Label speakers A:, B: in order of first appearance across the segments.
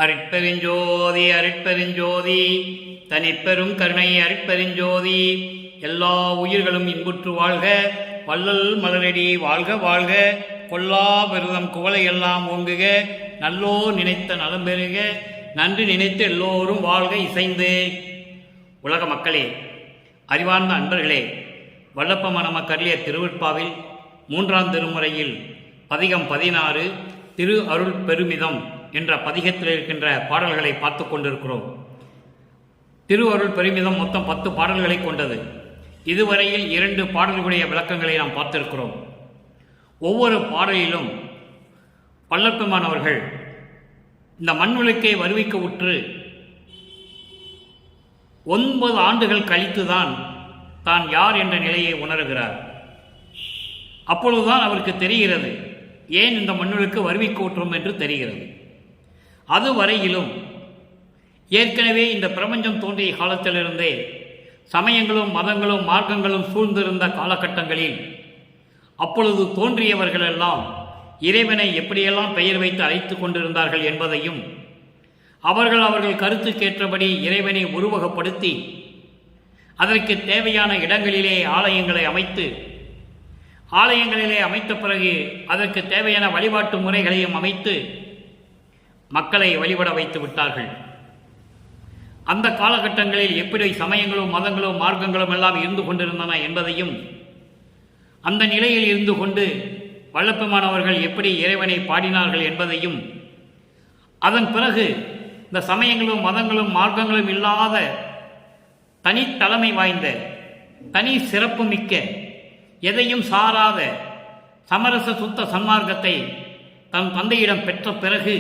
A: அருட்பெருஞ்சோதி அருட்பெருஞ்சோதி தனிப்பெரும் கருணை அருட்பெருஞ்சோதி. எல்லா உயிர்களும் இன்புற்று வாழ்க, வள்ளல் மலரடி வாழ்க வாழ்க. கொல்லா விரதம் குவளை எல்லாம் ஓங்குக, நல்லோ நினைத்த நலம் பெறுக. நன்றி நினைத்து எல்லோரும் வாழ்க இசைந்து. உலக மக்களே, அறிவார்ந்த அன்பர்களே, வல்லப்ப நமக்கு அருளிய திருவிற்பாவில் 3ஆம் திருமுறையில் பதிகம் 16 திரு அருள் பெருமிதம் என்ற பதிகத்தில் இருக்கின்ற பாடல்களை பார்த்து கொண்டிருக்கிறோம். திரு அருள் பெருமிதம் மொத்தம் 10 பாடல்களை கொண்டது. இதுவரையில் 2 பாடல்களுடைய விளக்கங்களை நாம் பார்த்திருக்கிறோம். ஒவ்வொரு பாடலிலும் வல்லப்பெருமானவர்கள் இந்த மண்ணுலக்கை வருவிக்க உற்று 9 ஆண்டுகள் கழித்துதான் தான் யார் என்ற நிலையை உணர்கிறார். அப்பொழுதுதான் அவருக்கு தெரிகிறது ஏன் இந்த மண்ணுலக்கு வருவிக்க உற்றோம் என்று தெரிகிறது. அதுவரையிலும் ஏற்கனவே இந்த பிரபஞ்சம் தோன்றிய காலத்திலிருந்தே சமயங்களும் மதங்களும் மார்க்கங்களும் சூழ்ந்திருந்த காலகட்டங்களில் அப்பொழுது தோன்றியவர்களெல்லாம் இறைவனை எப்படியெல்லாம் பெயர் வைத்து அழைத்து கொண்டிருந்தார்கள் என்பதையும், அவர்கள் கருத்துக்கேற்றபடி இறைவனை உருவகப்படுத்தி அதற்கு தேவையான இடங்களிலே ஆலயங்களை அமைத்து, ஆலயங்களிலே அமைத்த பிறகு அதற்கு தேவையான வழிபாட்டு முறைகளையும் அமைத்து மக்களை வழிபட வைத்து விட்டார்கள். அந்த காலகட்டங்களில் எப்படி சமயங்களும் மதங்களும் மார்க்கங்களும் எல்லாம் இருந்து கொண்டிருந்தன என்பதையும், அந்த நிலையில் இருந்து கொண்டு வல்லப்பெருமானவர்கள் எப்படி இறைவனை பாடினார்கள் என்பதையும், அதன் பிறகு இந்த சமயங்களும் மதங்களும் மார்க்கங்களும் இல்லாத தனித்தலைமை வாய்ந்த தனி சிறப்பு மிக்க எதையும் சாராத சமரச சுத்த சன்மார்க்கத்தை தன் தந்தையிடம் பெற்ற பிறகு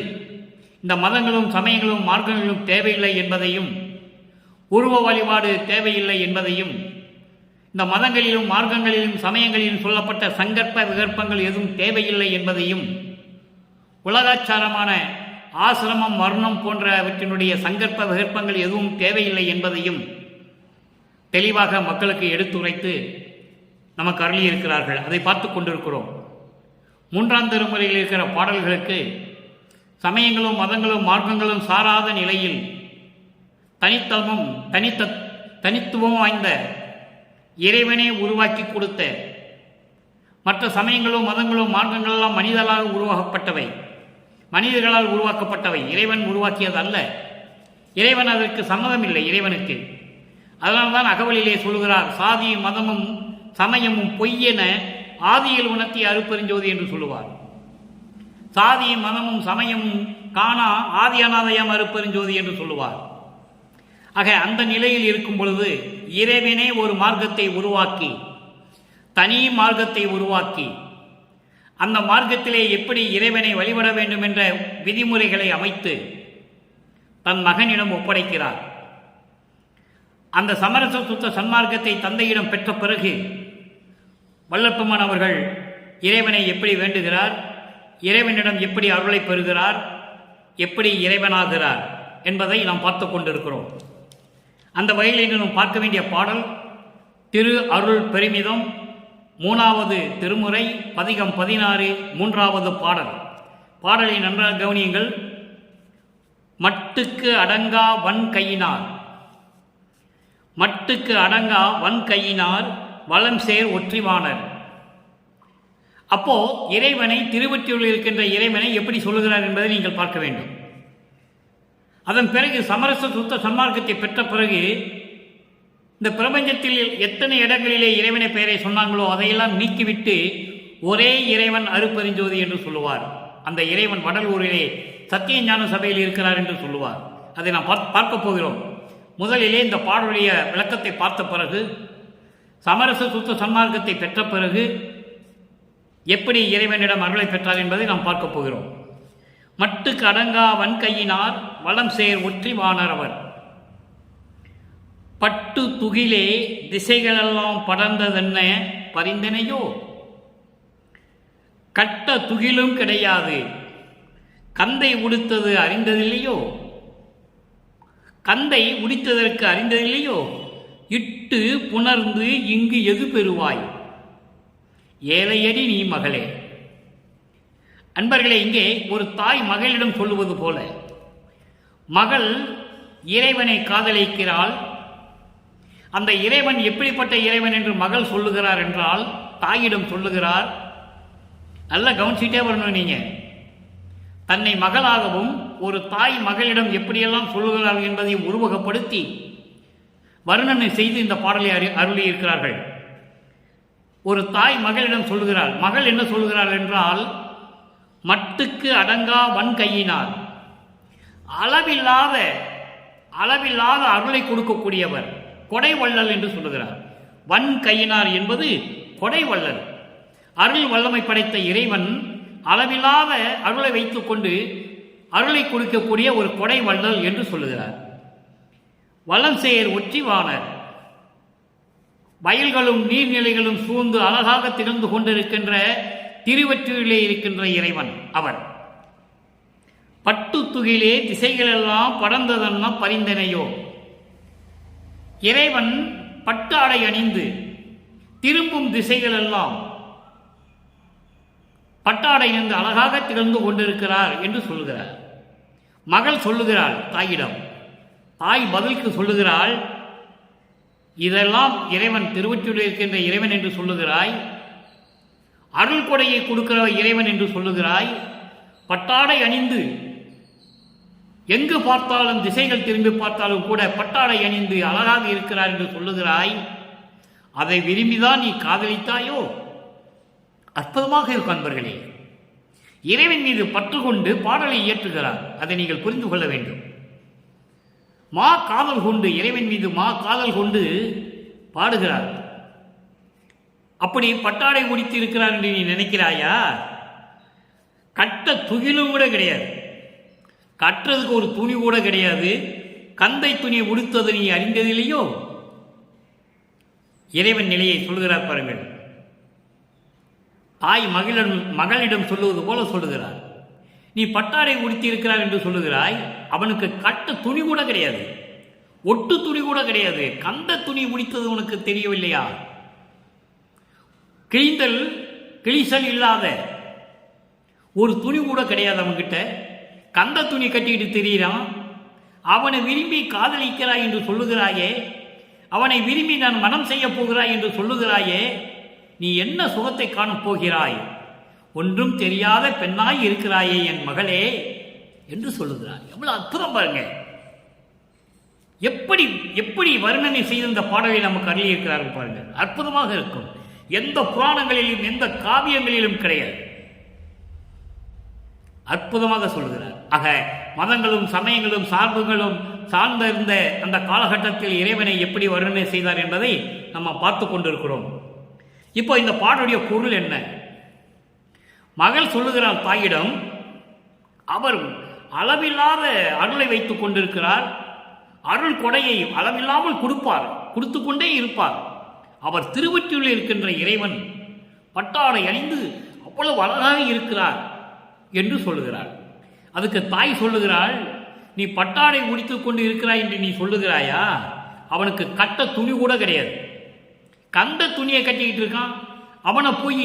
A: இந்த மதங்களும் சமயங்களும் மார்க்கங்களும் தேவையில்லை என்பதையும், உருவ வழிபாடு தேவையில்லை என்பதையும், இந்த மதங்களிலும் மார்க்கங்களிலும் சமயங்களிலும் சொல்லப்பட்ட சங்கற்ப விகற்பங்கள் எதுவும் தேவையில்லை என்பதையும், உலகாச்சாரமான ஆசிரமம் வர்ணம் போன்றவற்றினுடைய சங்கற்ப விகற்பங்கள் எதுவும் தேவையில்லை என்பதையும் தெளிவாக மக்களுக்கு எடுத்துரைத்து நமக்கு அருளியிருக்கிறார்கள். அதை பார்த்து கொண்டிருக்கிறோம். 3ஆம் திருமுறையில் இருக்கிற பாடல்களுக்கு சமயங்களும் மதங்களும் மார்க்கங்களும் சாராத நிலையில் தனித்துவம் வாய்ந்த இறைவனே உருவாக்கி கொடுத்த, மற்ற சமயங்களும் மதங்களும் மார்க்கங்களெல்லாம் மனிதர்களால் உருவாக்கப்பட்டவை, மனிதர்களால் உருவாக்கப்பட்டவை, இறைவன் உருவாக்கியது அல்ல. இறைவன் அதற்கு சம்மதம் இல்லை இறைவனுக்கு. அதனால்தான் அகவலிலே சொல்கிறார், சாதி மதமும் சமயமும் பொய்யென ஆதியில் உணர்த்திய அருட்பெருஞ்சோதி என்று சொல்லுவார். சாதியும் மதமும் சமயமும் காணா ஆதி அநாதயம் அருட்பெருஞ்சோதி என்று சொல்லுவார். ஆக அந்த நிலையில் இருக்கும் பொழுது இறைவனே ஒரு மார்க்கத்தை உருவாக்கி, தனி மார்க்கத்தை உருவாக்கி, அந்த மார்க்கத்திலே எப்படி இறைவனை வழிபட வேண்டும் என்ற விதிமுறைகளை அமைத்து தன் மகனிடம் ஒப்படைக்கிறார். அந்த சமரச சுத்த சன்மார்க்கத்தை தந்தையிடம் பெற்ற பிறகு வல்லப்பெருமான் அவர்கள் இறைவனை எப்படி வேண்டுகிறார், இறைவனிடம் எப்படி அருளை பெறுகிறார், எப்படி இறைவனாகிறார் என்பதை நாம் பார்த்து கொண்டிருக்கிறோம். அந்த வகையில் நாம் பார்க்க வேண்டிய பாடல் திரு அருள் பெருமிதம் 3ஆவது திருமுறை பதிகம் 16 3ஆவது பாடல். பாடலை நன்றாக கவனியுங்கள். மட்டுக்கு அடங்கா வன் கையினார், மட்டுக்கு அடங்கா வன் கையினார் வளம் சேர் ஒற்றிவானர். அப்போ இறைவனை, திருவொற்றியூரில் இருக்கின்ற இறைவனை எப்படி சொல்லுகிறார் என்பதை நீங்கள் பார்க்க வேண்டும். அதன் பிறகு சமரச சுத்த சன்மார்க்கத்தை பெற்ற பிறகு இந்த பிரபஞ்சத்தில் எத்தனை இடங்களிலே இறைவனை பெயரை சொன்னாங்களோ அதையெல்லாம் நீக்கிவிட்டு ஒரே இறைவன் அருட்பெருஞ்சோதி என்று சொல்லுவார். அந்த இறைவன் வடலூரிலே சத்திய ஞான சபையில் இருக்கிறார் என்று சொல்லுவார். அதை நாம் பார்க்க போகிறோம். முதலிலே இந்த பாடலுடைய விளக்கத்தை பார்த்த பிறகு, சமரச சுத்த சன்மார்க்கத்தை பெற்ற பிறகு எப்படி இறைவனிடம் அருளை பெற்றார் என்பதை நாம் பார்க்க போகிறோம். மட்டுக்கு அடங்கா வன் கையினார் வளம் சேர் ஒற்றிவானர் அவர். பட்டு துகிலே திசைகளெல்லாம் படர்ந்ததென்ன பரிந்தனையோ, கட்ட துகிலும் கிடையாது கந்தை உடுத்தது அறிந்ததில்லையோ, கந்தை உடித்ததற்கு அறிந்ததில்லையோ, இட்டு புணர்ந்து இங்கு எது பெறுவாய் ஏழையடி நீ மகளே. அன்பர்களே, இங்கே ஒரு தாய் மகளிடம் சொல்லுவது போல மகள் இறைவனை காதலிக்கிறாள். அந்த இறைவன் எப்படிப்பட்ட இறைவன் என்று மகள் சொல்லுகிறார் என்றால் தாயிடம் சொல்லுகிறார். நல்லா கவனிச்சுட்டே வரணும். நீங்க தன்னை மகளாகவும் ஒரு தாய் மகளிடம் எப்படியெல்லாம் சொல்லுகிறார்கள் என்பதை உருவகப்படுத்தி வர்ணனை செய்து இந்த பாடலை அருளியிருக்கிறார்கள். ஒரு தாய் மகளிடம் சொல்லுகிறாள். மகள் என்ன சொல்லுகிறாள் என்றால், மட்டுக்கு அடங்கா வன் கையினார், அளவில்லாத அருளை கொடுக்கக்கூடியவர் கொடை வள்ளல் என்று சொல்லுகிறார். வன் கையினார் என்பது கொடை வள்ளல், அருள் வல்லமை படைத்த இறைவன் அளவில்லாத அருளை வைத்துக் கொண்டு அருளை கொடுக்கக்கூடிய ஒரு கொடை வள்ளல் என்று சொல்லுகிறார். வளஞ்செயர் ஒற்றிவானர், வயல்களும் நீர்நிலைகளும் சூழ்ந்து அழகாக திகழ்ந்து கொண்டிருக்கின்ற திருவற்றிலே இருக்கின்ற இறைவன் அவர். பட்டு துகிலே திசைகளெல்லாம் படர்ந்ததன்ன பரிந்தனையோ, இறைவன் பட்டு ஆடை அணிந்து திரும்பும் திசைகளெல்லாம் பட்டாடை அணிந்து அழகாக திகழ்ந்து கொண்டிருக்கிறார் என்று சொல்லுகிறார். மகள் சொல்லுகிறாள் தாயிடம். தாய் பதிலுக்கு சொல்லுகிறாள், இதெல்லாம் இறைவன் திருவொற்றியூரில் இருக்கின்ற இறைவன் என்று சொல்லுகிறாய், அருள் கொடையை கொடுக்கிற இறைவன் என்று சொல்லுகிறாய், பட்டாடை அணிந்து எங்கு பார்த்தாலும் திசைகள் திரும்பி பார்த்தாலும் கூட பட்டாடை அணிந்து அழகாக இருக்கிறார் என்று சொல்லுகிறாய். அதை விரும்பிதான் நீ காதலித்தாயோ? அற்புதமாக இருக்கும் அன்பர்களே. இறைவன் மீது பற்று கொண்டு பாடலை இயற்றுகிறார். அதை நீங்கள் புரிந்து கொள்ள வேண்டும். மா காதல் கொண்டு, இறைவன் மீது மா காதல் கொண்டு பாடுகிறார். அப்படி பட்டாடை உடித்து இருக்கிறார் என்று நீ நினைக்கிறாயா? கட்ட துகிலும் கூட கிடையாது, கட்டுறதுக்கு ஒரு துணி கூட கிடையாது. கந்தை துணியை உடுத்தது நீ அறிந்ததில்லையோ? இறைவன் நிலையை சொல்கிறார் பாருங்கள். தாய் மகளிடம் சொல்லுவது போல சொல்லுகிறார். நீ பட்டாடை உடுத்தி இருக்கிறார் என்று சொல்லுகிறாய், அவனுக்கு கட்ட துணி கூட கிடையாது, ஒட்டு துணி கூட கிடையாது. கந்த துணி உடித்தது உனக்கு தெரியவில்லையா? கிழிசல் இல்லாத ஒரு துணி கூட கிடையாது அவன்கிட்ட. கந்த துணி கட்டிட்டு தெரிகிறான். அவனை விரும்பி காதலிக்கிறாய் என்று சொல்லுகிறாயே, அவனை விரும்பி நான் மனம் செய்ய போகிறாய் என்று சொல்லுகிறாயே, நீ என்ன சுகத்தை காணப் போகிறாய்? ஒன்றும் தெரியாத பெண்ணாய் இருக்கிறாயே என் மகளே என்று சொல்லுகிறார். எவ்வளவு அற்புதம் பாருங்க. எப்படி எப்படி வர்ணனை செய்த இந்த பாடலை நமக்கு அருளியிருக்கிறார்கள் பாருங்கள். அற்புதமாக இருக்கும். எந்த புராணங்களிலும் எந்த காவியங்களிலும் கிடையாது. அற்புதமாக சொல்கிறார். ஆக மதங்களும் சமயங்களும் சார்புகளும் சார்ந்த இருந்த அந்த காலகட்டத்தில் இறைவனை எப்படி வர்ணனை செய்தார் என்பதை நம்ம பார்த்து கொண்டிருக்கிறோம். இப்போ இந்த பாடலுடைய பொருள் என்ன? மகள் சொல்லுகிறார் தாயிடம், அவர் அளவில்லாத அருளை வைத்துக் கொண்டிருக்கிறார். அருள் கொடையை அளவில்லாமல் கொடுப்பார், கொடுத்து கொண்டே இருப்பார். அவர் திருவொற்றியூரில் இருக்கின்ற இறைவன் பட்டாடை அணிந்து அவ்வளவு அழகாக இருக்கிறார் என்று சொல்லுகிறார். அதுக்கு தாய் சொல்லுகிறாள், நீ பட்டாடை உடித்துக் கொண்டு இருக்கிறாய் என்று நீ சொல்லுகிறாயா? அவனுக்கு கட்ட துணி கூட கிடையாது, கந்த துணியை கட்டிக்கிட்டு இருக்கான். அவனை போய்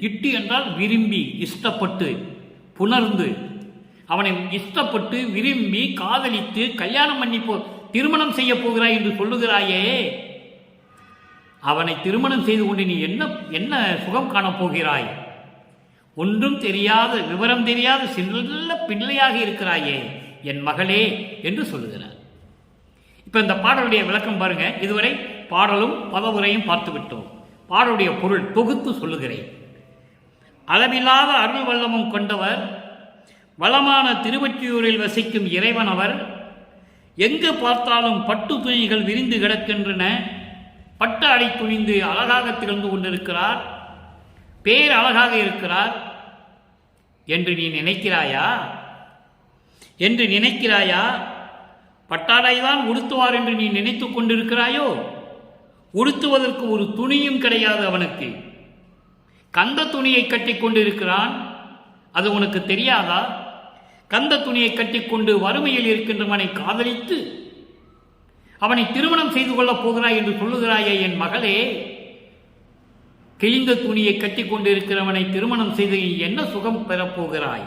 A: இட்டு என்றால் விரும்பி, இஷ்டப்பட்டு, புணர்ந்து, அவனை இஷ்டப்பட்டு விரும்பி காதலித்து கல்யாணம் பண்ணி திருமணம் செய்ய போகிறாய் என்று சொல்லுகிறாயே, அவனை திருமணம் செய்து கொண்டு நீ என்ன சுகம் காணப் போகிறாய்? ஒன்றும் தெரியாத, விவரம் தெரியாத சின்ன பிள்ளையாக இருக்கிறாயே என் மகளே என்று சொல்லுகிறார். இப்ப இந்த பாடலுடைய விளக்கம் பாருங்க. இதுவரை பாடலும் பதவுரையும் பார்த்து விட்டோம். பாடலுடைய பொருள் தொகுத்து சொல்லுகிறேன். அளவில்லாத அருள் வல்லமும் கொண்டவர், வளமான திருவொற்றியூரில் வசிக்கும் இறைவன் அவர். எங்கு பார்த்தாலும் பட்டு துணிகள் விரிந்து கிடக்கின்றன, பட்டு அடை துணிந்து அழகாக திகழ்ந்து கொண்டிருக்கிறார், பேர் அழகாக இருக்கிறார் என்று நீ நினைக்கிறாயா? பட்டாடைதான் உடுத்துவார் என்று நீ நினைத்து கொண்டிருக்கிறாயோ? உடுத்துவதற்கு ஒரு துணியும் கிடையாது அவனுக்கு. கந்த துணியை கட்டி கொண்டிருக்கிறான், அது உனக்கு தெரியாதா? கந்த துணியை கட்டிக்கொண்டு வறுமையில் இருக்கின்றவனை காதலித்து அவனை திருமணம் செய்து கொள்ளப் போகிறாய் என்று சொல்லுகிறாயே என் மகளே. கிழிந்த துணியை கட்டி கொண்டிருக்கிறவனை திருமணம் செய்து என்ன சுகம் பெறப்போகிறாய்?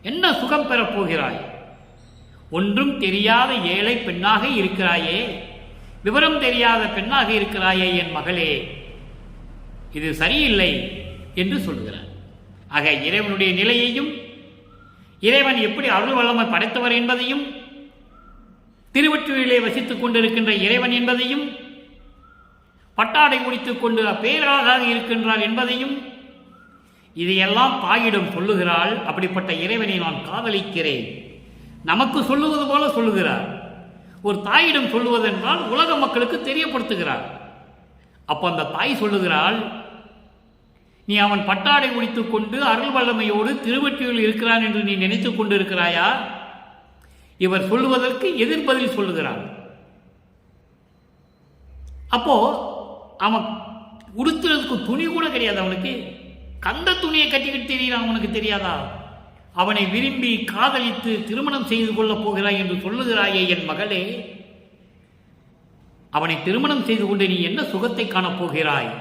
A: என்ன சுகம் பெறப்போகிறாய்? ஒன்றும் தெரியாத ஏழை பெண்ணாக இருக்கிறாயே, விவரம் தெரியாத பெண்ணாக இருக்கிறாயே என் மகளே, இது சரியில்லை என்று சொல்கிறார். ஆக இறைவனுடைய நிலையையும், இறைவன் எப்படி அருள் வல்லமை படைத்தவர் என்பதையும், திருவொற்றியூரிலே வசித்துக் கொண்டிருக்கின்ற இறைவன் என்பதையும், பட்டாடை முடித்துக் கொண்டு பேரழகாக இருக்கின்றார் என்பதையும், இதையெல்லாம் தாயிடம் சொல்லுகிறாள். அப்படிப்பட்ட இறைவனை நான் காதலிக்கிறேன். நமக்கு சொல்லுவது போல சொல்லுகிறார். ஒரு தாயிடம் சொல்லுவதென்றால் உலக மக்களுக்கு தெரியப்படுத்துகிறார். அப்ப அந்த தாய் சொல்லுகிறாள், நீ அவன் பட்டாடை முடித்துக் கொண்டு அருள் வல்லமையோடு திருவொற்றியூரில் இருக்கிறான் என்று நீ நினைத்துக் கொண்டிருக்கிறாயா? இவர் சொல்லுவதற்கு எதிர்பதில் சொல்லுகிறான். அப்போ அவன் உடுத்துறதுக்கு துணி கூட கிடையாது, அவனுக்கு கந்த துணியை கட்டிக்கிட்டு தெரிகிறான். அவனுக்கு தெரியாதா? அவனை விரும்பி காதலித்து திருமணம் செய்து கொள்ளப் போகிறாய் என்று சொல்லுகிறாயே என் மகளே, அவனை திருமணம் செய்து கொண்டு நீ என்ன சுகத்தை காணப் போகிறாய்?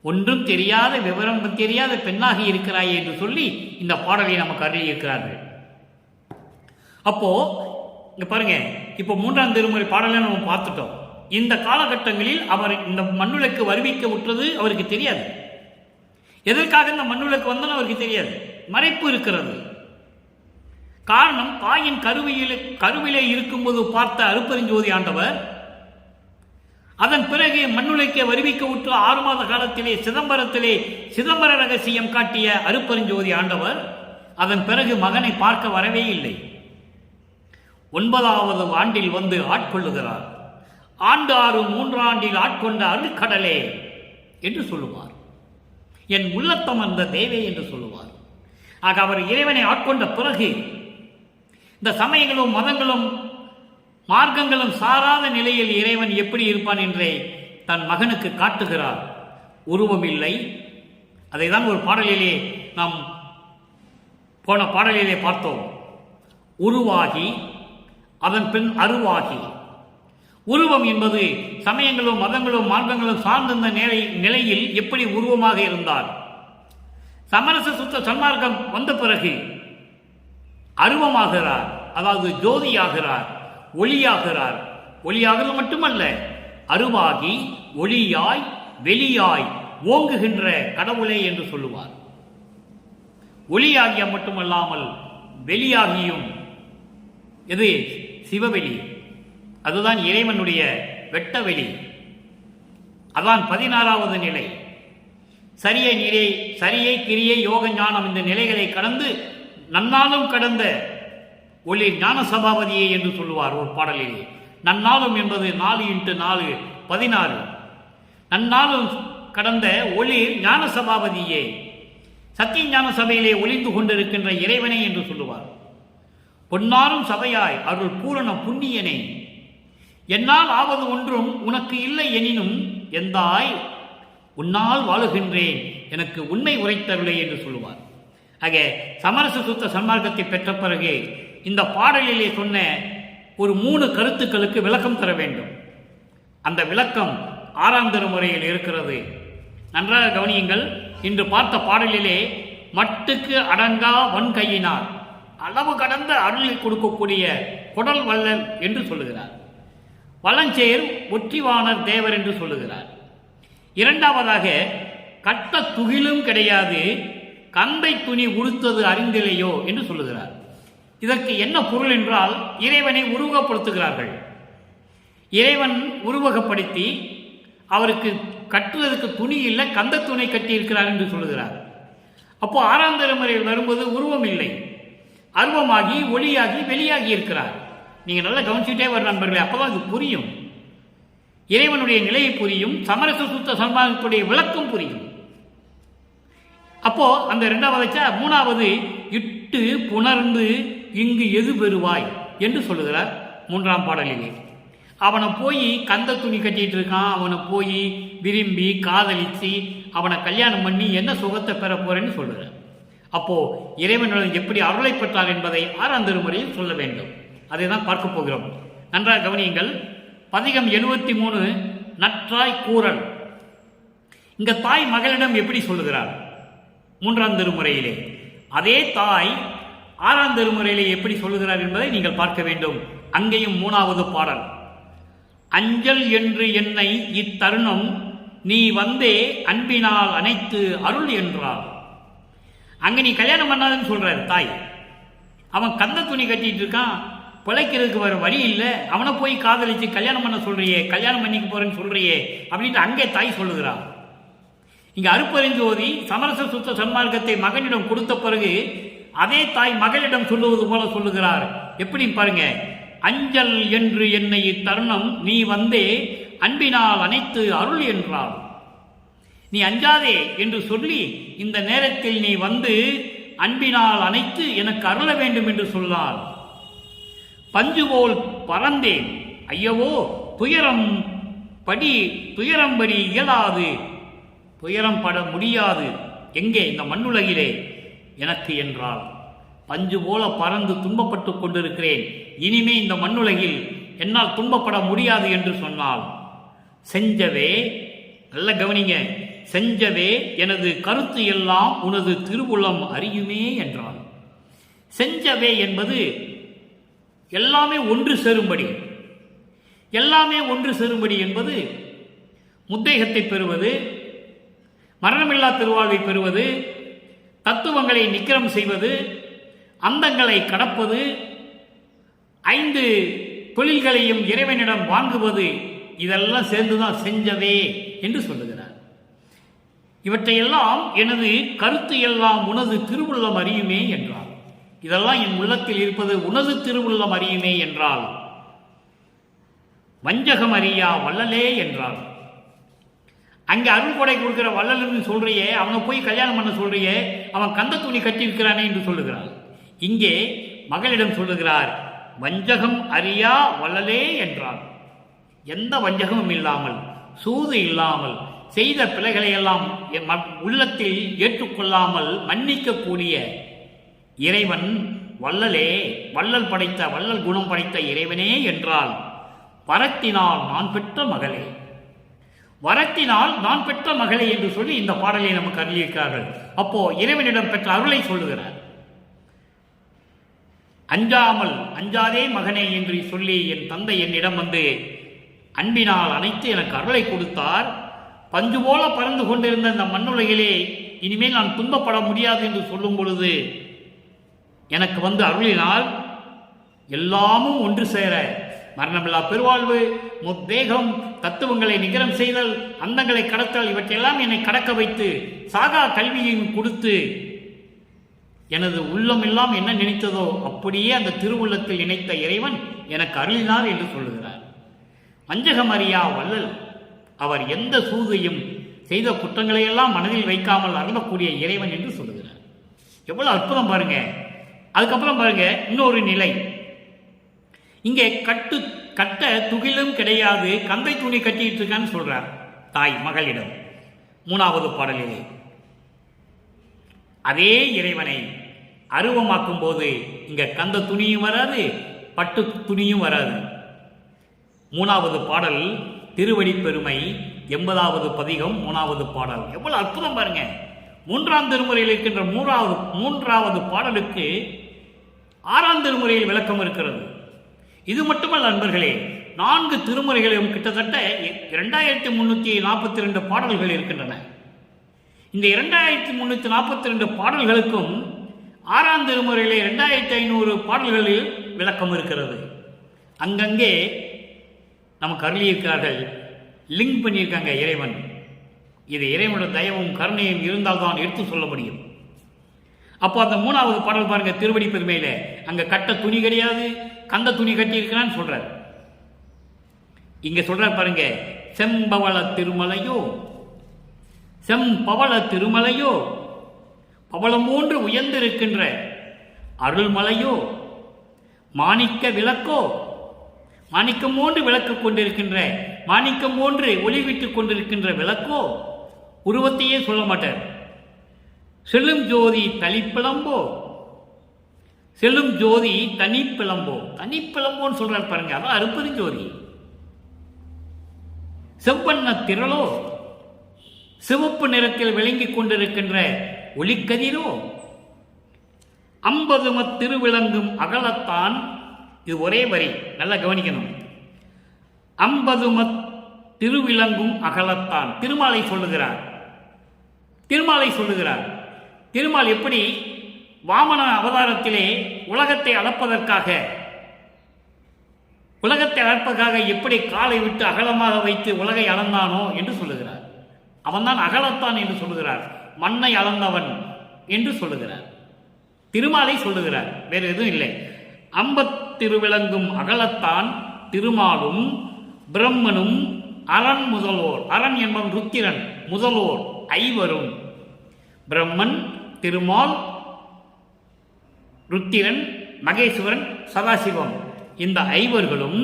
A: ஒன்றும் தெரியாத விவரம் தெரியாத பெண்ணாக இருக்கிறாய் என்று சொல்லி இந்த பாடலை நமக்கு அருளி இருக்கிறார்கள். அப்போ இங்க பாருங்க, இப்போ 3ஆம் திருமுறை பாடலை நம்ம பார்த்துட்டோம். இந்த காலகட்டங்களில் அவர் இந்த மண்ணுலக்கு வருவிக்க விட்டது அவருக்கு தெரியாது. எதற்காக இந்த மண்ணுலக்கு வந்தாலும் அவருக்கு தெரியாது. மறைப்பு இருக்கிறது. காரணம், தாயின் கருவிலே இருக்கும்போது பார்த்த அருட்பெருஞ்சோதி ஆண்டவர் அதன் பிறகு மண்ணுலக்கை வருவிக்க விட்டு 6 மாத காலத்திலே சிதம்பர ரகசியம் காட்டிய அருட்பெருஞ்சோதி ஆண்டவர் அதன் பிறகு மகனை பார்க்க வரவே இல்லை. 9வது ஆண்டில் வந்து ஆட்கொள்ளுகிறார். ஆண்டு 6 3 ஆண்டில் ஆட்கொண்ட அருட்கடலே என்று சொல்லுவார். என் உள்ளத்தம் அந்த தேவே என்று சொல்லுவார். ஆக அவர் இறைவனை ஆட்கொண்ட பிறகு இந்த சமயங்களும் மதங்களும் மார்க்கங்களும் சாராத நிலையில் இறைவன் எப்படி இருப்பான் என்றே தன் மகனுக்கு காட்டுகிறார். உருவம் இல்லை. அதைதான் ஒரு பாடலிலே நாம் போன பாடலிலே பார்த்தோம். உருவாகி அதன் பின் அருவாகி. உருவம் என்பது சமயங்களும் மதங்களும் மார்க்கங்களும் சார்ந்த நிலையில் எப்படி உருவமாக இருந்தார். சமரச சுத்த சன்மார்க்கம் வந்த பிறகு அருவமாகிறார், அதாவது ஜோதியாகிறார், ஒளியாகிறார். ஒளியாகிறது மட்டுமல்ல, அருவாகி ஒளியாய் வெளியாய் ஓங்குகின்ற கடவுளே என்று சொல்லுவார். ஒளியாகிய மட்டுமல்லாமல் வெளியாகியும் எது சிவவெளி, அதுதான் இறைவனுடைய வெட்டவெளி. அதான் 16வது நிலை. சரியை கிரியை யோக ஞானம் இந்த நிலைகளை கடந்து நன்னாலும் கடந்த ஒளி ஞான சபாபதியே என்று சொல்லுவார் ஒரு பாடலிலே. நன்னாலும் என்பது 4x4 16. நன்னாலும் கடந்த ஒளி ஞான சபாபதியே, சத்திய ஞான சபையிலே ஒளிந்து கொண்டிருக்கின்ற இறைவனை என்று சொல்லுவார். பொன்னாரும் சபையாய் அருள் பூரண புண்ணியனே, என்னால் ஆவது ஒன்றும் உனக்கு இல்லை எனினும் எந்தாய் உன்னால் வாழுகின்றேன், எனக்கு உண்மை உரைத்தருளே என்று சொல்லுவார். ஆக சமரச சுத்த சன்மார்க்கத்தை பெற்ற பிறகு இந்த பாடலிலே சொன்ன ஒரு 3 கருத்துக்களுக்கு விளக்கம் தர வேண்டும். அந்த விளக்கம் 6ஆம் திருமுறையில் இருக்கிறது. நன்றாக கவனியுங்கள். இன்று பார்த்த பாடலிலே மட்டுக்கு அடங்கா வன்கையினார் அளவு கடந்த அருளை கொடுக்கக்கூடிய குடல் வள்ளல் என்று சொல்லுகிறார். வளஞ்சேர் ஒற்றிவாணர் தேவர் என்று சொல்லுகிறார். 2வதாக கட்ட துகிலும் கிடையாது கந்தை துணி உடுத்தது அறிந்திலையோ என்று சொல்லுகிறார். இதற்கு என்ன பொருள் என்றால், இறைவனை உருவகப்படுத்துகிறார்கள். இறைவன் உருவகப்படுத்தி அவருக்கு கட்டுவதற்கு துணி இல்லை, கந்த துணை கட்டி இருக்கிறார் என்று சொல்லுகிறார். அப்போ 6ஆம் திருமுறையில் வரும்போது உருவம் இல்லை, அருவமாகி ஒளியாகி வெளியாகி இருக்கிறார். நீங்கள் நல்லா கவனிச்சுட்டே வர நண்பர்களே, அப்போதான் இது புரியும். இறைவனுடைய நிலையை புரியும், சமரச சுத்த சன்மார்க்கத்துடைய விளக்கம் புரியும். அப்போ அந்த 2வது 3வது இட்டு புணர்ந்து இங்கு எது பெறுவாய் என்று சொல்லுகிறார் 3ஆம் பாடலிலே. அவனை போய் கந்த துணி கட்டிட்டு இருக்கான், அவனை போய் விரும்பி காதலித்து அவனை கல்யாணம் பண்ணி என்ன சுகத்தை பெற போறேன்னு சொல்லுகிறார். அப்போ இறைவனுடன் எப்படி அருளை பெற்றார் என்பதை 6ஆம் திருமுறையில் சொல்ல வேண்டும். அதை தான் பார்க்க போகிறோம். நன்றாக கவனியுங்கள். பதிகம் 73 நற்றாய் கூறல். இங்க தாய் மகளிடம் எப்படி சொல்லுகிறார்? 3ஆம் திருமுறையிலே அதே தாய் 6ஆம் திருமுறையிலே எப்படி சொல்லுகிறார் என்பதை நீங்கள் பார்க்க வேண்டும். அங்கேயும் 3வது பாடல், அஞ்சல் என்று என்னை இத்தருணம் நீ வந்தே அன்பினால் அனைத்து அருள் என்றார். அங்க நீ கல்யாணம் பண்ணாதுன்னு சொல்றாரு தாய். அவன் கந்த துணி கட்டிட்டு இருக்கான், பிழைக்கிறதுக்கு வர வழி இல்லை, அவனை போய் காதலிச்சு கல்யாணம் பண்ண சொல்றியே, கல்யாணம் பண்ணிக்க போறேன்னு சொல்றியே அப்படின்ட்டு அங்கே தாய் சொல்லுகிறான். இங்க அருப்பெருஞ்சோதி சமரச சுத்த சன்மார்க்கத்தை மகனிடம் கொடுத்த பிறகு அதே தாய் மகளிடம் சொல்லுவது போல சொல்லுகிறார். எப்படி பாருங்க, அஞ்சல் என்று என்னை இத்தருணம் நீ வந்தே அன்பினால் அனைத்து அருள் என்றாள். நீ அஞ்சாதே என்று சொல்லி இந்த நேரத்தில் நீ வந்து அன்பினால் அனைத்து எனக்கு அருள வேண்டும் என்று சொன்னாள். பஞ்சுபோல் பறந்தேன் ஐயவோ துயரம் படி இயலாது, துயரம் பட முடியாது எங்கே இந்த மண்ணுலகிலே எனக்கு என்றால். பஞ்சு போல பறந்து துன்பப்பட்டு கொண்டிருக்கிறேன், இனிமே இந்த மண்ணுலகில் என்னால் துன்பப்பட முடியாது என்று சொன்னால். செஞ்சவே, நல்ல கவனிங்க, செஞ்சவே எனது கருத்து எல்லாம் உனது திருவுளம் அறியுமே என்றான். செஞ்சவே என்பது எல்லாமே ஒன்று சேரும்படி, எல்லாமே ஒன்று சேரும்படி என்பது முத்தேகத்தை பெறுவது, மரணமில்லா திருவாழ்வை பெறுவது, தத்துவங்களை நிக்கிரம் செய்வது, அந்தங்களை கடப்பது, 5 தொழில்களையும் இறைவனிடம் வாங்குவது, இதெல்லாம் சேர்ந்துதான் செஞ்சவே என்று சொல்லுகிறார். இவற்றையெல்லாம் எனது கருத்து எல்லாம் உனது திருவுள்ளம் அறியுமே என்றார். இதெல்லாம் என் உள்ளத்தில் இருப்பது உனது திருவுள்ளம் அறியுமே என்றால். வஞ்சகம் அறியா வள்ளலே என்றார். அங்கே அருள் கொடை கொடுக்கிற வள்ளல்னு சொல்றியே, அவனை போய் கல்யாணம் பண்ண சொல்றியே, அவன் கந்த துணி கட்டியிருக்கிறானே என்று சொல்லுகிறார். இங்கே மகளிடம் சொல்லுகிறார், வஞ்சகம் அறியா வள்ளலே என்றார். எந்த வஞ்சகமும் இல்லாமல், சூது இல்லாமல், செய்த பிழைகளை எல்லாம் உள்ளத்தில் ஏற்றுக்கொள்ளாமல் மன்னிக்கக்கூடிய இறைவன் வள்ளலே, வள்ளல் படைத்த, வள்ளல் குணம் படைத்த இறைவனே என்றால். வரத்தினால் நான் பெற்ற மகளே, வரத்தினால் நான் பெற்ற மகளே என்று சொல்லி இந்த பாடலை நமக்கு அருளியிருக்கிறார்கள். அப்போ இறைவனிடம் பெற்ற அருளை சொல்லுகிறார். அஞ்சாமல் அஞ்சாதே மகனே என்று சொல்லி என் தந்தை என்னிடம் வந்து அன்பினால் அனைத்து எனக்கு அருளை கொடுத்தார். பஞ்சு போல பறந்து கொண்டிருந்த இந்த மண்ணுலகிலே இனிமேல் நான் துன்பப்பட முடியாது என்று சொல்லும் பொழுது எனக்கு வந்து அருளினால் எல்லாமும் ஒன்று சேர, மரணமில்லா பெருவாழ்வு, முத்தேகம், தத்துவங்களை நிகரம் செய்தல், அந்தங்களை கடத்தல், இவற்றையெல்லாம் என்னை கடக்க வைத்து சாகா கல்வியையும் கொடுத்து எனது உள்ளம் எல்லாம் என்ன நினைத்ததோ அப்படியே அந்த திருவுள்ளத்தில் நினைத்த இறைவன் எனக்கு அருளினார் என்று சொல்லுகிறார். வஞ்சகம் அறியா வள்ளல், அவர் எந்த சூதையும் செய்த குற்றங்களையெல்லாம் மனதில் வைக்காமல் அருளக்கூடிய இறைவன் என்று சொல்லுகிறார். எவ்வளவு அற்புதம் பாருங்க. அதுக்கப்புறம் பாருங்க இன்னொரு நிலை. இங்கே கட்ட துகிலும் கிடையாது, கந்தை துணி கட்டிட்டு இருக்கான்னு சொல்றார் தாய் மகளிடம் 3வது பாடலிலே. அதே இறைவனை அருவமாக்கும் போது இங்க கந்த துணியும் வராது, பட்டு துணியும் வராது. 3வது பாடல் திருவடி பெருமை 80வது பதிகம் 3வது பாடல். எவ்வளவு அற்புதம் பாருங்க. 3ஆம் திருமுறையில் இருக்கின்ற 3வது பாடலுக்கு 6ஆம் திருமுறையில் விளக்கம் இருக்கிறது. இது மட்டுமல்ல நண்பர்களே, 4 திருமுறைகளிலும் கிட்டத்தட்ட 2342 பாடல்கள் இருக்கின்றன. இந்த 2342 பாடல்களுக்கும் 6ஆம் திருமுறையிலே 2500 பாடல்களில் விளக்கம் இருக்கிறது. அங்கங்கே நமக்கு அருளியிருக்கிறார்கள், லிங்க் பண்ணியிருக்காங்க இறைவன். இது இறைவனோட தயவும் கருணையும் இருந்தால்தான் எடுத்து சொல்ல முடியும். அப்போ அந்த 3வது பாடல் பாருங்க, திருவடி பெருமையில அங்க கட்ட துணி கிடையாது, கந்த துணி கட்டி இருக்கிறான்னு சொல்றார். இங்க சொல்றார் பாருங்க, செம்பவள திருமலையோ, செம்பவள திருமலையோ, பவளம் போன்று உயர்ந்திருக்கின்ற அருள்மலையோ, மாணிக்க விளக்கோ, மாணிக்கம் போன்று விளக்கு கொண்டிருக்கின்ற, மாணிக்கம் போன்று ஒளிவிட்டுக் கொண்டிருக்கின்ற விளக்கோ, உருவத்தையே சொல்ல மாட்டார். செல்லும் ஜோதி தனிப்பிளம்போ, செல்லும் ஜோதி தனிப்பிளம்போ, தனிப்பிளம்போன்னு சொல்றார் பாருங்க, அதான் அருப்பெருஞ்சோதி. செவ்வண்ண திரளோ, சிவப்பு நிறத்தில் விளங்கிக் கொண்டிருக்கின்ற ஒளிக்கதிரோ, 50 திருவிளங்கும் அகலத்தான். இது ஒரே வரி, நல்லா கவனிக்கணும். 50 திருவிளங்கும் அகலத்தான். திருமாலை சொல்லுகிறார். திருமால் எப்படி வாமன அவதாரத்திலே உலகத்தை அளப்பதற்காக எப்படி காலை விட்டு அகலமாக வைத்து உலகை அளந்தானோ என்று சொல்லுகிறார். அவன்தான் அகலத்தான் என்று சொல்லுகிறார். மண்ணை அளந்தவன் என்று சொல்லுகிறார். திருமாலை சொல்லுகிறார், வேறு எதுவும் இல்லை. 50 திருவிளங்கும் அகலத்தான் திருமாலும் பிரம்மனும் அரண் முதல்வோர். அரண் என்பவன் ருத்திரன், முதல்வோர் ஐவரும். பிரம்மன், திருமால், ருத்திரன், மகேஸ்வரன், சதாசிவம், இந்த ஐவர்களும்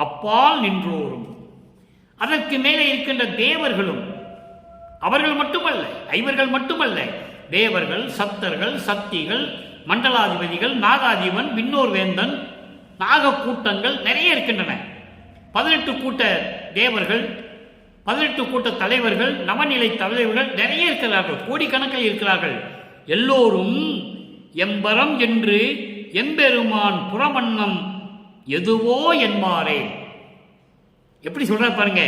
A: அப்பால் நின்றோரும். அதற்கு மேலே இருக்கின்ற தேவர்களும், அவர்கள் மட்டுமல்ல, ஐவர்கள் மட்டுமல்ல, தேவர்கள், சப்தர்கள், சக்திகள், மண்டலாதிபதிகள், நாகாதிபன், விண்ணோர் வேந்தன், நாக கூட்டங்கள் நிறைய இருக்கின்றன. 18 கூட்ட தேவர்கள், 18 கூட்ட தலைவர்கள், நவநிலை தலைவர்கள் நிறைய இருக்கிறார்கள், கோடிக்கணக்கில் இருக்கிறார்கள். எல்லோரும் எம்பரம் என்று எம்பெருமான் புறமன்னம் எதுவோ என்பாரே. எப்படி சொல்ற பாருங்க,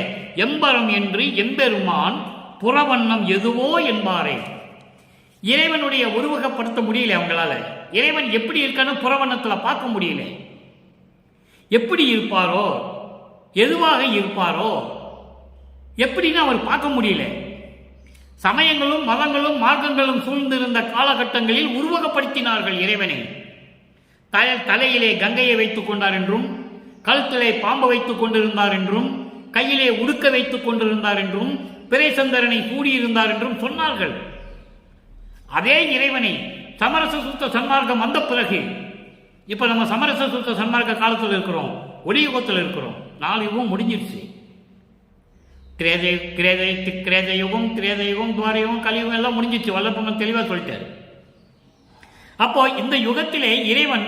A: எம்பரம் என்று எம்பெருமான் புறவண்ணம் எதுவோ என்பாரே. இறைவனுடைய உருவகப்படுத்த முடியல அவங்களால. இறைவன் எப்படி இருக்கான்னு புறவண்ணத்தில் பார்க்க முடியல. எப்படி இருப்பாரோ, எதுவாக இருப்பாரோ, எப்படின்னு அவர் பார்க்க முடியல. சமயங்களும் மதங்களும் மார்க்கங்களும் சூழ்ந்திருந்த காலகட்டங்களில் உருவகப்படுத்தினார்கள் இறைவனை. தலையிலே கங்கையை வைத்துக் கொண்டார் என்றும், கழுத்திலே பாம்பு வைத்துக் கொண்டிருந்தார் என்றும், கையிலே உடுக்க வைத்துக் கொண்டிருந்தார் என்றும், பிறைசந்தரனை கூடியிருந்தார் என்றும் சொன்னார்கள். அதே இறைவனை சமரச சுத்த சன்மார்க்கம் வந்த பிறகு, இப்ப நம்ம சமரச சுத்த சன்மார்க்க காலத்தில் இருக்கிறோம், ஒளியுகத்தில் இருக்கிறோம். 4 யுகம் முடிஞ்சிருச்சு. கிரேத யுகம், துவாரயுகம், கலியுகம் எல்லாம் முடிஞ்சிச்சு. வல்லப்பன் தெளிவா சொல்லிட்டார். அப்போ இந்த யுகத்திலே இறைவன்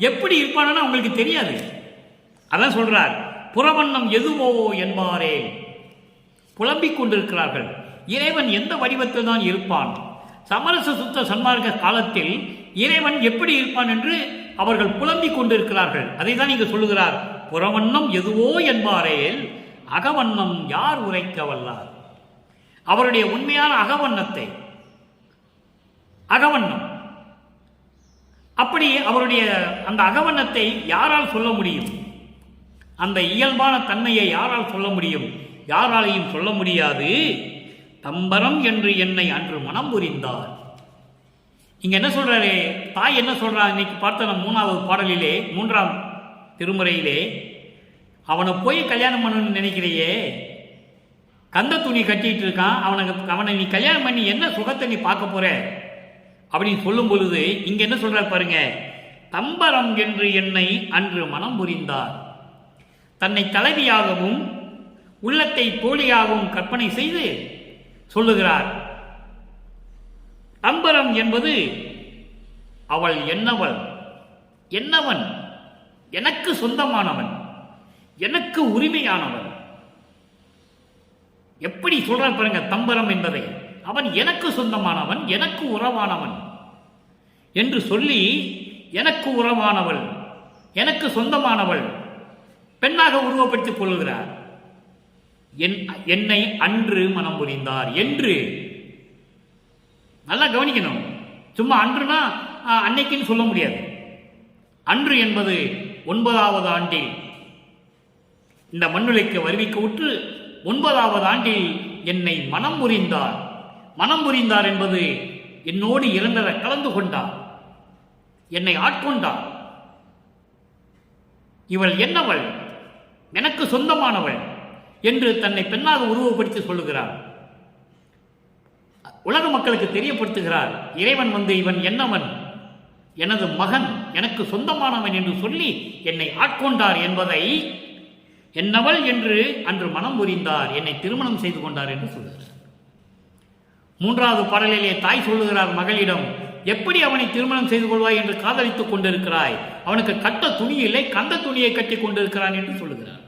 A: எப்படி இருப்பான்னு உங்களுக்கு தெரியாது. அதான் சொல்றார், புறவண்ணம் எதுவோ என்பாரே. புலம்பிக் கொண்டிருக்கிறார்கள், இறைவன் எந்த வடிவத்தில் தான் இருப்பான். சமரச சுத்த சன்மார்க்க காலத்தில் இறைவன் எப்படி இருப்பான் என்று அவர்கள் புலம்பிக் கொண்டிருக்கிறார்கள். அதை தான் இங்கு சொல்லுகிறார், புறவண்ணம் எதுவோ என்பாரேல் அகவண்ணம் யார் உரைக்க வல்லார். அவருடைய உண்மையான அகவண்ணத்தை, அகவண்ணம் அப்படி அவருடைய அந்த அகவண்ணத்தை யாரால் சொல்ல முடியும்? அந்த இயல்பான தன்மையை யாரால் சொல்ல முடியும்? யாராலையும் சொல்ல முடியாது. தம்பரம் என்று என்னை அன்று மனம் புரிந்தார். இங்க என்ன சொல்றாரு தாய்? என்ன சொல்றா? இன்னைக்கு பார்த்த நம்ம 3வது பாடலிலே, 3ஆம் திருமுறையிலே, அவனை போய் கல்யாணம் பண்ணணும்னு நினைக்கிறையே, கந்த துணி கட்டிட்டு இருக்கான், அவனை நீ கல்யாணம் பண்ணி என்ன சுகத்தை நீ பார்க்க போற அப்படின்னு சொல்லும் பொழுது இங்க என்ன சொல்றார் பாருங்க, தம்பரம் என்று என்னை அன்று மனம் புரிந்தார். தன்னை தலைவியாகவும் உள்ளத்தை தோழியாகவும் கற்பனை செய்து சொல்லுகிறார். தம்பரம் என்பது அவள் என்னவள், என்னவன், எனக்கு சொந்தமானவன், எனக்கு உரிமையானவன். எப்படி சொல்றார் பாருங்க தம்பரம் என்பதை. அவன் எனக்கு சொந்தமானவன், எனக்கு உறவானவன் என்று சொல்லி, எனக்கு உறவானவள், எனக்கு சொந்தமானவள் பெண்ணாக உருவப்படுத்திக் கொள்கிறார். என்னை அன்று மனம் புரிந்தார் என்று. நல்லா கவனிக்கணும். சும்மா அன்றுனா அன்னைக்குன்னு சொல்ல முடியாது. அன்று என்பது 9வது ஆண்டில் இந்த மண்ணுலைக்கு வருவிக்க உற்று 9வது ஆண்டில் என்னை மனம் புரிந்தார். மனம் புரிந்தார் என்பது என்னோடு இரண்டர கலந்து கொண்டார், என்னை ஆட்கொண்டார். இவள் என்னவள், எனக்கு சொந்தமானவள் என்று தன்னை பெண்ணாக உருவப்படுத்தி சொல்லுகிறார். உலக மக்களுக்கு தெரியப்படுத்துகிறார். இறைவன் இவன் என்னவன், எனது மகன், எனக்கு சொந்தமானவன் என்று சொல்லி என்னை ஆட்கொண்டார் என்பதை என்னவள் என்று அன்று மனம் புரிந்தார், என்னை திருமணம் செய்து கொண்டார் என்று சொல்லுகிறார். 3வது பாடலிலே தாய் சொல்லுகிறார் மகளிடம், எப்படி அவனை திருமணம் செய்து கொள்வாய் என்று காதலித்துக் கொண்டிருக்கிறாய், அவனுக்கு கட்ட துணி இல்லை, கந்த துணியை கட்டி கொண்டிருக்கிறான் என்று சொல்லுகிறார்.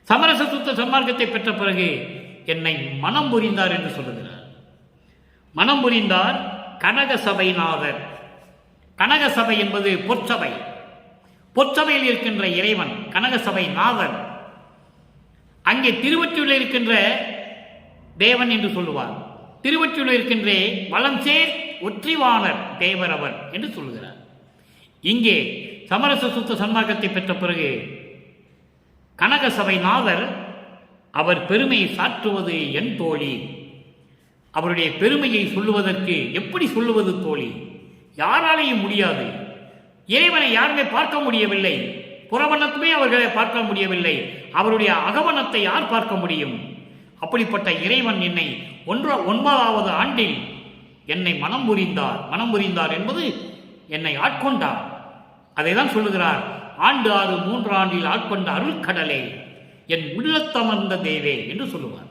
A: சமரச சுத்த சன்மார்க்கத்தை பெற்ற பிறகு என்னை மனம் புரிந்தார் என்று சொல்லுகிறார். மனம் புரிந்தார் கனக சபைநாதர். கனகசபை என்பது பொற்சபை. பொற்சபையில் இருக்கின்ற இறைவன் கனகசபை நாதன். அங்கே திருவொற்றியூரில் இருக்கின்ற தேவன் என்று சொல்லுவார். திருவொற்றியூரில் இருக்கின்ற வளஞ்சேர் ஒற்றிவாணர் தேவர் அவர் என்று சொல்லுகிறார். இங்கே சமரச சுத்த சன்மார்க்கத்தை பெற்ற பிறகு கனகசபை நாதர் அவர் பெருமையை சாற்றுவது என் தோழி. அவருடைய பெருமையை சொல்லுவதற்கு எப்படி சொல்லுவது தோழி? யாராலையும் முடியாது. இறைவனை யாருமே பார்க்க முடியவில்லை. புறவண்ணத்துமே அவர்களை பார்க்க முடியவில்லை. அவருடைய அகவனத்தை யார் பார்க்க முடியும்? அப்படிப்பட்ட இறைவன் என்னை 9வது ஆண்டில் என்னை மனம் புரிந்தார் என்பது என்னை ஆட்கொண்டார். அதை தான் சொல்லுகிறார். ஆண்டு 6 3 ஆண்டில் ஆட்கொண்ட அருள்கடலே என் உள்ளத்தமர்ந்த தேவே என்று சொல்லுவார்.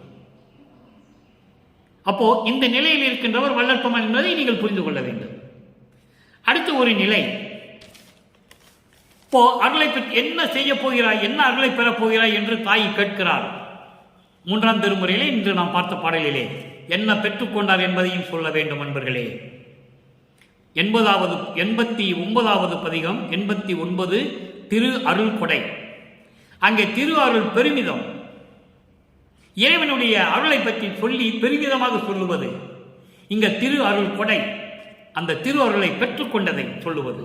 A: அப்போ இந்த நிலையில் இருக்கின்றவர் வள்ளற்பெருமான் என்பதை நீங்கள் புரிந்து கொள்ள வேண்டும். அடுத்து ஒரு நிலை, இப்போ அருளை என்ன செய்ய போகிறாய், என்ன அருளை பெறப் போகிறாய் என்று தாய் கேட்கிறார். 3ஆம் திருமுறையிலே இன்று நாம் பார்த்த பாடலிலே என்ன பெற்றுக்கொண்டார் என்பதையும் சொல்ல வேண்டும் நண்பர்களே. 89வது பதிகம் 89 திரு அருள் கொடை. அங்கே திரு அருள் பெருமிதம், இறைவனுடைய அருளை பற்றி சொல்லி பெருமிதமாக சொல்லுவது. இங்க திரு அருள் கொடை, அந்த திரு அருளை பெற்றுக்கொண்டதை சொல்லுவது.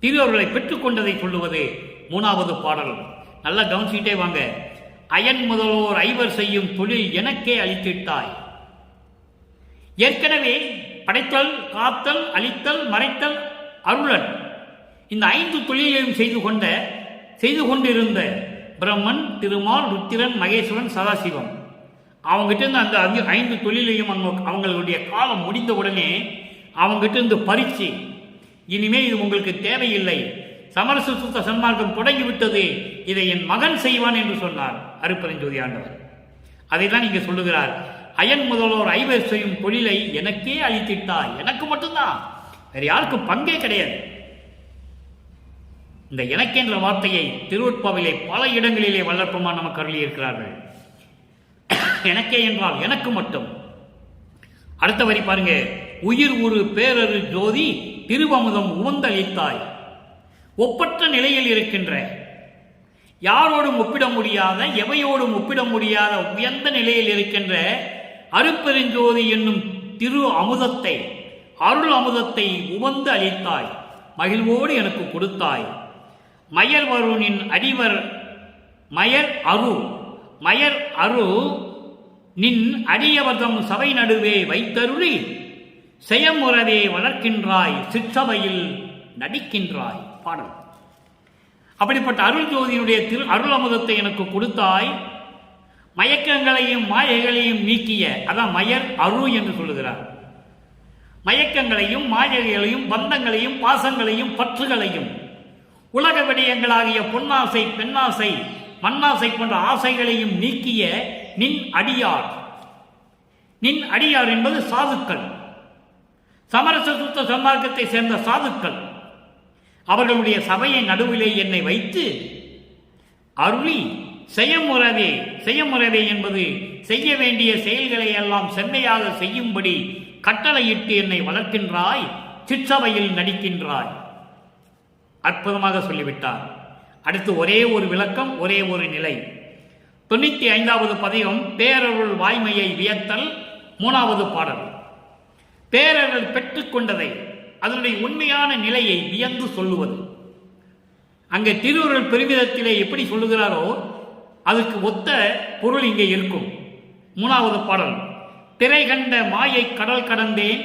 A: திரு அருளை பெற்றுக்கொண்டதை சொல்லுவது 3வது பாடல். நல்லா கவனிச்சுட்டே வாங்க. அயன் முதலோர் ஐவர் செய்யும் தொழில் எனக்கே அளித்திட்டாய். ஏற்கனவே படைத்தல், காத்தல், அழித்தல், மறைத்தல், அருளன், இந்த 5 தொழிலையும் செய்து கொண்டிருந்த பிரம்மன், திருமால், ருத்திரன், மகேஸ்வரன், சதாசிவம், அவங்ககிட்ட இருந்து அந்த 5 தொழிலையும் அவங்களுடைய காலம் முடிந்தவுடனே அவங்ககிட்ட இருந்து பறிச்சு, இனிமே இது உங்களுக்கு தேவையில்லை, சமரச சுத்த சன்மார்க்கம் தொடங்கிவிட்டது, இதை என் மகன் செய்வான் என்று சொன்னார் அருட்பெருஞ்சோதி ஆண்டவர். அதைதான் இங்கே சொல்லுகிறார். அயன் முதலோர் ஐவர் செய்யும் தொழிலை எனக்கே அளித்திட்டாய். எனக்கு மட்டும்தான், வேற யாருக்கு பங்கே கிடையாது. இந்த எனக்கென்ற வார்த்தையை திருவொற்பாவிலே பல இடங்களிலே வள்ளற்பெருமான் நமக்கு அருளி இருக்கிறார்கள். எனக்கே என்றால் எனக்கு மட்டும். அடுத்த வரி பாருங்க. உயிர் ஒரு பேரரு ஜோதி திருவமுதம் உவந்தளித்தாய். ஒப்பற்ற நிலையில் இருக்கின்ற, யாரோடும் ஒப்பிட முடியாத, எவையோடும் ஒப்பிட முடியாத உயர்ந்த நிலையில் இருக்கின்ற அருட்பெருஞ்சோதி என்னும் திரு அமுதத்தை, அருள் அமுதத்தை உவந்து அளித்தாய். மகிழ்வோடு எனக்கு கொடுத்தாய். மயர் வருணின் அடிவர் மயர் அரு நின் அடியவர்தம் சபை நடுவே வைத்தருளி செயமுறவே வளர்க்கின்றாய், சிற்றவையில் நடிக்கின்றாய். பாடல். அப்படிப்பட்ட அருள் ஜோதியினுடைய திரு அருள் அமுதத்தை எனக்கு கொடுத்தாய். மயக்கங்களையும் மாயைகளையும் நீக்கிய, அதான் மயர் அரு என்று சொல்லுகிறார். மயக்கங்களையும் மாயைகளையும் பந்தங்களையும் பாசங்களையும் பற்றுகளையும் உலக விடயங்களாகிய பொன்னாசை, பெண்ணாசை, மண்ணாசை போன்ற ஆசைகளையும் நீக்கிய நின் அடியார். நின் அடியார் என்பது சாதுக்கள், சமரச சுத்த சன்மார்க்கத்தை சேர்ந்த சாதுக்கள். அவர்களுடைய சபையை நடுவிலே என்னை வைத்து அருளி செய்யமுறவே என்பது செய்ய வேண்டிய செயல்களை எல்லாம் செம்மையாக செய்யும்படி கட்டளையிட்டு என்னை வளர்க்கின்றாய், சிற்றவையில் நடிக்கின்றாய். அற்புதமாக சொல்லிவிட்டார். அடுத்து ஒரே ஒரு விளக்கம், ஒரே ஒரு நிலை. 95வது பதிகம் பேரருள் வாய்மையை வியத்தல். 3வது பாடல். பேரருள் பெற்றுக்கொண்டதை, அதனுடைய உண்மையான நிலையை வியந்து சொல்லுவது. அங்கே திருவருள் பெருமிதத்திலே எப்படி சொல்லுகிறாரோ அதுக்கு ஒத்த பொருள் இங்கே இருக்கும். 3வது பாடல். திரை கண்ட மாயை கடல் கடந்தேன்,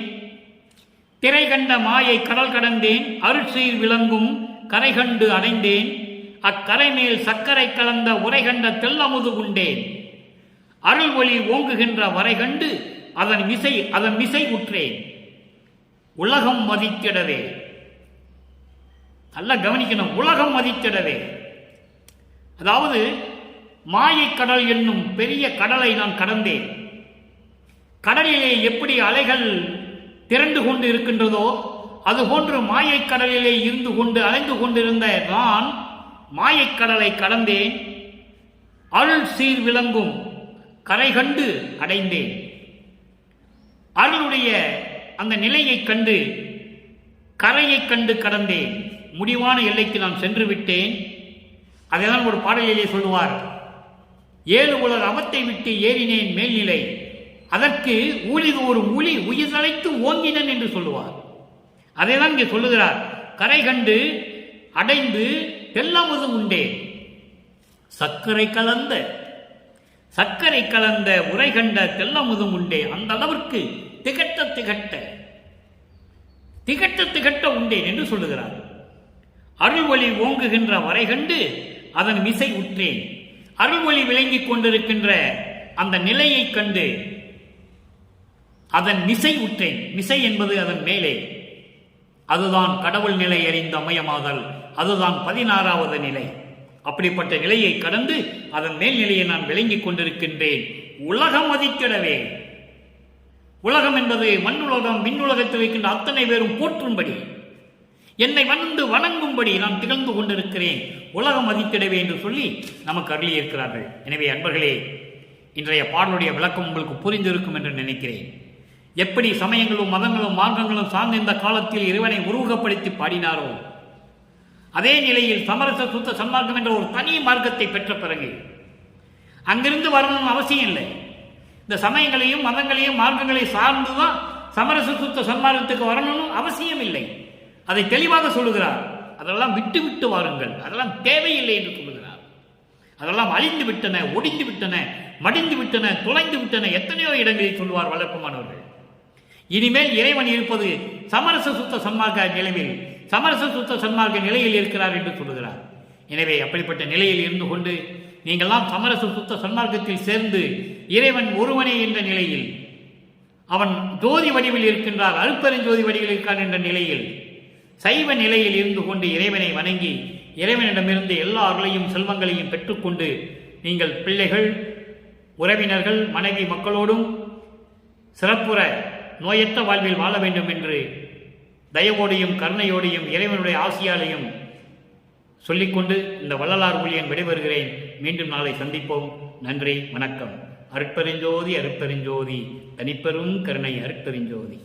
A: திரை கண்ட மாயை கடல் கடந்தேன், அருட்சீர் விளங்கும் கரை கண்டு அடைந்தேன், அக்கரை மேல் சர்க்கரை கலந்த உரை கண்ட தெல்லமுது உண்டேன், அருள் ஒளி ஓங்குகின்ற வரை கண்டு அதன் மிசை உற்றேன், உலகம் மதித்திடவே. நல்லா கவனிக்கணும், உலகம் மதித்திடவே. அதாவது மாயை கடல் என்னும் பெரிய கடலை நான் கடந்தேன். கடலிலே எப்படி அலைகள் திரண்டு கொண்டு இருக்கின்றதோ அதுபோன்று மாயைக்கடலிலே இருந்து கொண்டு அலைந்து கொண்டிருந்த நான் மாயைக்கடலை கடந்தேன். அருள் சீர் விளங்கும் கரை கண்டு அடைந்தேன். அருளுடைய அந்த நிலையை கண்டு கரையை கண்டு கடந்தேன், முடிவான எல்லைக்கு நான் சென்று விட்டேன். அதைதான் ஒரு பாடலிலே சொல்லுவார், 7 உலக அவத்தை விட்டு ஏறினேன் மேல்நிலை, அதற்கு ஊழிதோறு ஊழி உயிர்தழைத்து ஓங்கினன் என்று சொல்லுவார். அதைதான் இங்கே சொல்லுகிறார். கரை கண்டு அடைந்து தெல்லமுது உண்டேன், சர்க்கரை கலந்த உரை கண்ட தெல்லமுதும் உண்டே. அந்த அளவிற்கு திகட்ட உண்டேன் என்று சொல்லுகிறார். அருள்வழி ஓங்குகின்ற வரை கண்டு அதன் மிசை உற்றேன். அருள்வழி விளங்கிக் கொண்டிருக்கின்ற அந்த நிலையை கண்டு அதன் மிசை உற்றேன். மிசை என்பது அதன் மேலே, அதுதான் கடவுள் நிலை அறிந்த அமயமாதல், அதுதான் 16வது நிலை. அப்படிப்பட்ட நிலையை கடந்து அதன் மேல்நிலையை நான் விளங்கிக் கொண்டிருக்கின்றேன். உலகம் மதித்திடவே, உலகம் என்பது மண்ணுலகம், விண்ணுலகத்தில் இருக்கின்ற அத்தனை பேரும் போற்றும்படி, என்னை வந்து வணங்கும்படி நான் திகழ்ந்து கொண்டிருக்கிறேன், உலகம் மதித்திடவே என்று சொல்லி நமக்கு அருளியிருக்கிறார்கள். எனவே அன்பர்களே, இன்றைய பாடலுடைய விளக்கம் உங்களுக்கு புரிந்திருக்கும் என்று நினைக்கிறேன். எப்படி சமயங்களும் மதங்களும் மார்க்கங்களும் சார்ந்த இந்த காலத்தில் இறைவனை உருவகப்படுத்தி பாடினாரோ, அதே நிலையில் சமரச சுத்த சன்மார்க்கம் என்ற ஒரு தனி மார்க்கத்தை பெற்ற பிறகு அங்கிருந்து வரணும் அவசியம் இல்லை. இந்த சமயங்களையும் மதங்களையும் மார்க்கங்களை சார்ந்துதான் சமரச சுத்த சன்மார்க்கத்துக்கு வரணும்னு அவசியம் இல்லை. அதை தெளிவாக சொல்லுகிறார். அதெல்லாம் விட்டு விட்டு வாருங்கள், அதெல்லாம் தேவையில்லை என்று சொல்லுகிறார். அதெல்லாம் அழிந்து விட்டன, ஒடிந்து விட்டன, மடிந்து விட்டன, தொலைந்து விட்டன, எத்தனையோ இடங்களில் சொல்லுவார் வளர்ப்புமானவர்கள். இனிமேல் இறைவன் இருப்பது சமரச சுத்த சன்மார்க்க நிலையில், சமரச சுத்த சன்மார்க்க நிலையில் இருக்கிறார் என்று சொல்லுகிறார். எனவே அப்படிப்பட்ட நிலையில் இருந்து கொண்டு நீங்கள்லாம் சமரச சுத்த சன்மார்க்கத்தில் சேர்ந்து இறைவன் ஒருவனே என்ற நிலையில், அவன் ஜோதி வடிவில் இருக்கின்றார், அருட்பெருஞ்சோதி வடிவில் இருக்கான் என்ற நிலையில், சைவ நிலையில் இருந்து கொண்டு இறைவனை வணங்கி இறைவனிடமிருந்து எல்லா அருளையும் செல்வங்களையும் பெற்றுக்கொண்டு நீங்கள் பிள்ளைகள், உறவினர்கள், மனைவி, மக்களோடும் சிறப்புற நோயற்ற வாழ்வில் வாழ வேண்டும் என்று தயவோடையும் கருணையோடையும் இறைவனுடைய ஆசியாலையும் சொல்லிக்கொண்டு இந்த வள்ளலார் ஊழியன் விடைபெறுகிறேன். மீண்டும் நாளை சந்திப்போம். நன்றி, வணக்கம். அருட்பெருஞ்சோதி, அருட்பெருஞ்சோதி, தனிப்பெரும் கருணை அருட்பெருஞ்சோதி.